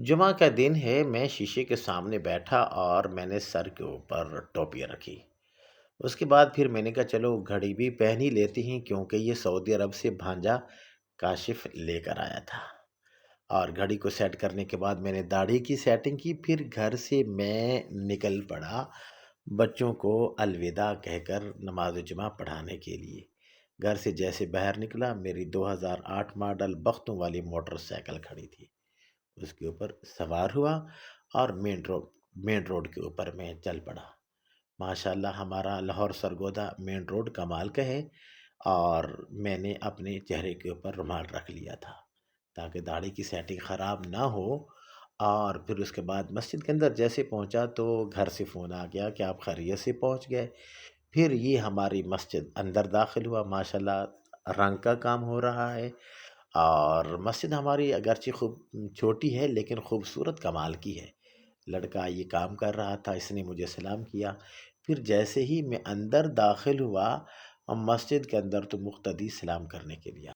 جمعہ کا دن ہے، میں شیشے کے سامنے بیٹھا اور میں نے سر کے اوپر ٹوپیاں رکھی۔ اس کے بعد پھر میں نے کہا چلو گھڑی بھی پہن ہی لیتی ہیں، کیونکہ یہ سعودی عرب سے بھانجا کاشف لے کر آیا تھا۔ اور گھڑی کو سیٹ کرنے کے بعد میں نے داڑھی کی سیٹنگ کی، پھر گھر سے میں نکل پڑا بچوں کو الوداع کہہ کر نماز جمعہ پڑھانے کے لیے۔ گھر سے جیسے باہر نکلا، میری 2008 ماڈل بختوں والی موٹر سائیکل کھڑی تھی۔ اس کے اوپر سوار ہوا اور مین روڈ کے اوپر میں چل پڑا۔ ماشاءاللہ ہمارا لاہور سرگودا مین روڈ کمال کا ہے، اور میں نے اپنے چہرے کے اوپر رومال رکھ لیا تھا تاکہ داڑھی کی سیٹنگ خراب نہ ہو۔ اور پھر اس کے بعد مسجد کے اندر جیسے پہنچا تو گھر سے فون آ گیا کہ آپ خیریت سے پہنچ گئے۔ پھر یہ ہماری مسجد اندر داخل ہوا، ماشاءاللہ رنگ کا کام ہو رہا ہے، اور مسجد ہماری اگرچہ خوب چھوٹی ہے لیکن خوبصورت کمال کی ہے۔ لڑکا یہ کام کر رہا تھا، اس نے مجھے سلام کیا۔ پھر جیسے ہی میں اندر داخل ہوا مسجد کے اندر، تو مقتدی سلام کرنے کے لیے